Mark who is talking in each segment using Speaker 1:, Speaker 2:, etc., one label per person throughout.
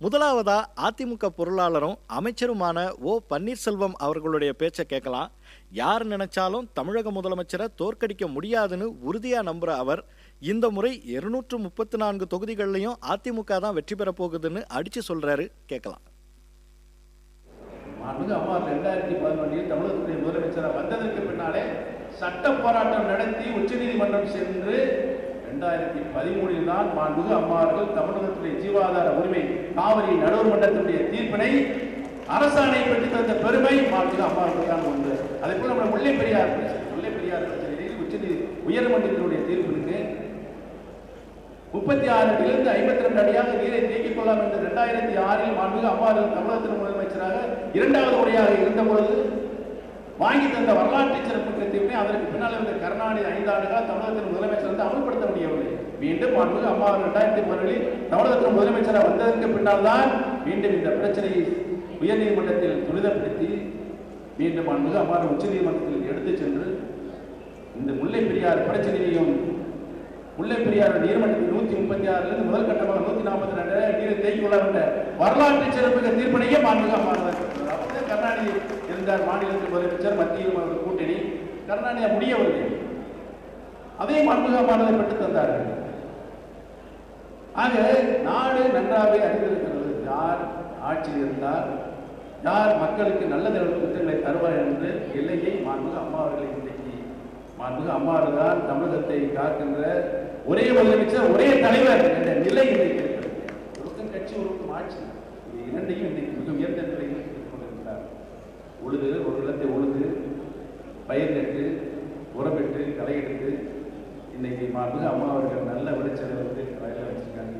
Speaker 1: முதலாவதா அதிமுக பொருளாளரும் அமைச்சருமான ஓ பன்னீர்செல்வம் அவர்களுடைய பேச்சை கேட்கலாம். யார் நினைச்சாலும் தமிழக முதலமைச்சரை தோற்கடிக்க முடியாதுன்னு உறுதியா நம்புற அவர் இந்த முறை 234 தொகுதிகளிலையும் அதிமுக தான் வெற்றி பெற போகுதுன்னு அடிச்சு சொல்றாரு. கேட்கலாம்.
Speaker 2: அம்மா 2011 தமிழகத்துடைய முதலமைச்சராக வந்ததற்கு பின்னாலே சட்ட போராட்டம் நடத்தி உச்சநீதிமன்றம் சென்று 2013 தான் மாண்புமிகு அம்மாவர்கள் தமிழகத்துடைய ஜீவாதார உரிமை காவிரி நடுவர் மன்றத்தினுடைய தீர்ப்பினை அரசாணை பெற்று தந்த பெருமை மாண்புமிகு அம்மாவர்கள் தான் உண்டு. அதே போல நம்ம முல்லை பெரியார் பிரச்சனையில் உயர்மன்றத்தினுடைய தீர்ப்பு இருக்கு. 36 அடியிலிருந்து 52 அடியாக நீரை தேக்கிக் கொள்ளலாம் என்று 2006 மாண்புமிகு அம்மாவர்கள் தமிழகத்தின் முதலமைச்சராக இரண்டாவது முறையாக இருந்த பொழுது வாங்கி தந்த வரலாற்று சிறப்பு தீர்ப்பினை அதற்கு பின்னால் இருந்த கருணாநிதி 5 ஆண்டுகள் தமிழகத்தின் முதலமைச்சர் வந்து அமல்படுத்த முடியவில்லை. மீண்டும் மாண்புமிகு அம்மா 2012 தமிழகத்தின் முதலமைச்சராக வந்ததற்கு பின்னால் தான் மீண்டும் இந்த பிரச்சனையை உயர்நீதிமன்றத்தில் துரிதப்படுத்தி மீண்டும் மாண்புமிகு அம்மா உச்சநீதிமன்றத்தில் எடுத்துச் சென்று இந்த முல்லை பெரியார் பிரச்சனையையும் முல்லை பெரியார் நீர்மன்றத்தில் 136 முதல் கட்டமாக 142 நீரை தேக்கிக் கொள்ள என்ற வரலாற்று சிறப்பு தீர்ப்பினையே மாண்புமிகு அம்மா கருணாநிதி இருந்தார் மாநிலத்தின் முதலமைச்சர், மத்தியில் கூட்டணி கருணாநிதி முடியவில்லை. அதே மாண்புமிகு அம்மாவை பெற்று தந்தார்கள். ஆக நாடு நன்றாகவே அறிந்திருக்கிறது யார் ஆட்சியில் இருந்தார், யார் மக்களுக்கு நல்ல திட்டங்களை தருவார் என்று எல்லையை மாண்புமிகு அம்மா அவர்களை இன்றைக்கு மாண்புமிகு அம்மா தான் தமிழகத்தை காக்கின்ற ஒரே முதலமைச்சர் ஒரே தலைவர் என்ற நிலை இன்றைக்கு இருக்கிறது. ஒருக்கும் கட்சி ஒருக்கும் ஆட்சி இரண்டையும் இன்றைக்கு மிக உயர்ந்த நிலையில் கொண்டிருக்கிறார். உழுது ஒரு நிலத்தை உழுது பயிர் நட்டு உரமிட்டு களை எடுத்து இன்னைக்கு மாண்புமிகு அம்மா அவர்கள் நல்ல விளைச்சலை வந்து வயலில் வச்சிருக்காங்க.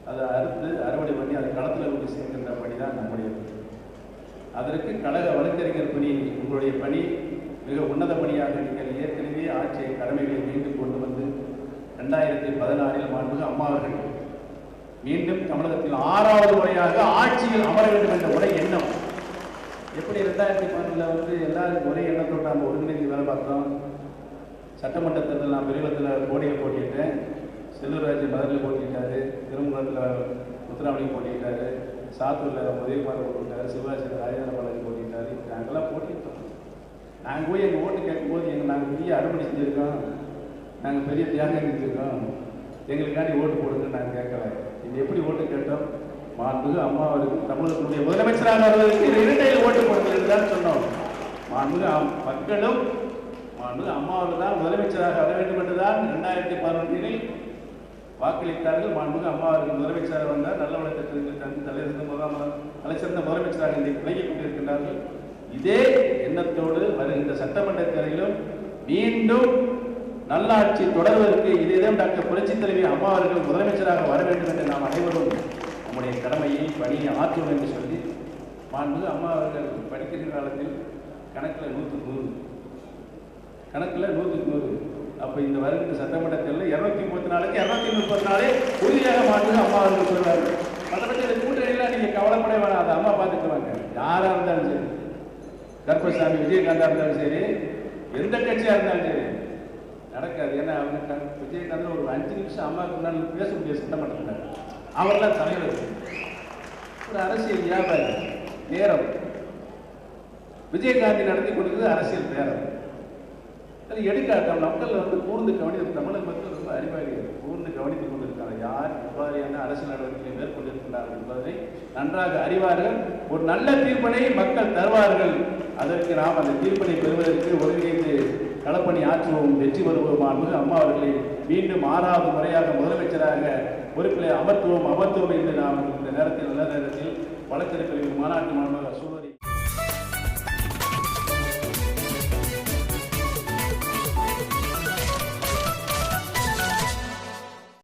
Speaker 2: அதை அறுத்து அறுவடை பண்ணி அதை களத்தில் கொண்டு சேர்க்கின்ற பணி தான் நம்முடைய. அதற்கு கழக வழக்கறிஞர் பணி உங்களுடைய பணி மிக உன்னத பணியாக நீங்கள் ஏற்கனவே ஆட்சியை கடமைகளை மீண்டும் கொண்டு வந்து 2016 மாண்புமிகு அம்மா அவர்கள் மீண்டும் தமிழகத்தில் 6வது முறையாக ஆட்சியில் அமர வேண்டும் என்ற ஒரே எண்ணம். எப்படி 2012 வந்து எல்லாரும் ஒரே எண்ணத்தோடு நம்ம ஒருங்கிணைந்து வேலை பார்த்தோம். சட்டமன்ற தேர்தல் நான் விரிவத்தில் கோடியில் போட்டிட்டேன், செல்லூர்ராஜ் மதுரையில் போட்டிட்டாரு, திருமங்கலத்தில் முத்துராமலிங்கம் போட்டிட்டாரு, சாத்தூரில் உதயகுமார் போட்டிட்டாரு, சிவராஜ் ராஜேந்திர பாலாஜி போட்டிட்டாரு. நாங்கள்லாம் போட்டிட்டோம். நாங்கள் போய் எங்கள் ஓட்டு கேட்கும்போது நாங்கள் பெரிய அறுவடை செஞ்சுருக்கோம், நாங்கள் பெரிய தியாகம் செஞ்சுருக்கோம், எங்களுக்காண்டி ஓட்டு போடுங்கன்னு நாங்கள் கேட்கல. இது எப்படி ஓட்டு கேட்டோம்? மாண்புமிகு அம்மா அவருக்கு தமிழகத்தினுடைய முதலமைச்சராக வருவதற்கு இரட்டையில் ஓட்டு போடுங்கள் என்றுதான் சொன்னோம். மாண்புமிகு மக்களும் மாண்புமிகு அம்மா அவர்கள் தான் முதலமைச்சராக வர வேண்டும் என்றுதான் 2011 வாக்களித்தார்கள். மாண்புமிகு அம்மா அவர்கள் முதலமைச்சராக வந்தார். நல்ல வளத்திற்கு தலைசிறந்த முதலமைச்சராக இன்றைக்கு விளங்கிக் கொண்டிருக்கின்றார்கள். இதே எண்ணத்தோடு வருகின்ற சட்டமன்ற தேர்தலிலும் மீண்டும் நல்லாட்சி தொடர்வதற்கு இதேதான் டாக்டர் புரட்சித் தலைவி அம்மா அவர்கள் முதலமைச்சராக வர வேண்டும் என்று நாம் அனைவரும் நம்முடைய கடமையை பணியை ஆற்றுவோம் என்று சொல்லி மாண்புமிகு அம்மா அவர்கள் படிக்கின்ற காலத்தில் கணக்கில் 100 அப்போ இந்த வருகின்ற சட்டமன்ற தேர்தலில் 234க்கு 234 உறுதியாக மாண்புமிகு அம்மா அவர்கள் சொல்வார்கள். மற்றபடி கூட்டணியில் நீங்கள் கவலைப்பட வேணாம், அதை அம்மா பார்த்துக்குவாங்க. யாராக இருந்தாலும் சரி, கருப்பசாமி விஜயகாந்தா இருந்தாலும் சரி, எந்த கட்சியாக இருந்தாலும் சரி நடக்காது. ஏன்னா அவங்க விஜயகாந்த் ஒரு 5 நிமிஷம் அம்மாவுக்கு முன்னால் பேச முடியாது சட்டமன்றத்தில். அவர்தான் தலைவர், ஒரு அரசியல் வியாபாரி நேரம். விஜயகாந்தி நடத்தி கொடுக்குறது அரசியல் நேரம். அது எடுக்காட்டம் மக்கள் வந்து கூர்ந்து கவனித்து தமிழக மக்கள் ரொம்ப அறிவாளிகள் கூர்ந்து கவனித்துக் கொண்டிருக்காங்க. யார் இவ்வாறான அரசியல் நடவடிக்கைகளை மேற்கொண்டிருக்கிறார்கள் என்பதை நன்றாக அறிவார்கள். ஒரு நல்ல தீர்ப்பினை மக்கள் தருவார்கள். அதற்கு நாம் அந்த தீர்ப்பினை பெறுவதற்கு ஒருங்கிணைந்து களப்பணி ஆற்றுவோம், வெற்றி பெறுவோம். மாண்புமிகு அம்மா அவர்களை மீண்டும் 6வது முறையாக முதலமைச்சராக பொறுப்பில் அமர்த்துவோம் என்று நாம் இந்த நேரத்தில் நல்ல நேரத்தில் வழக்கறிஞர்கள் மாநாட்டு மாணவர் சூழல்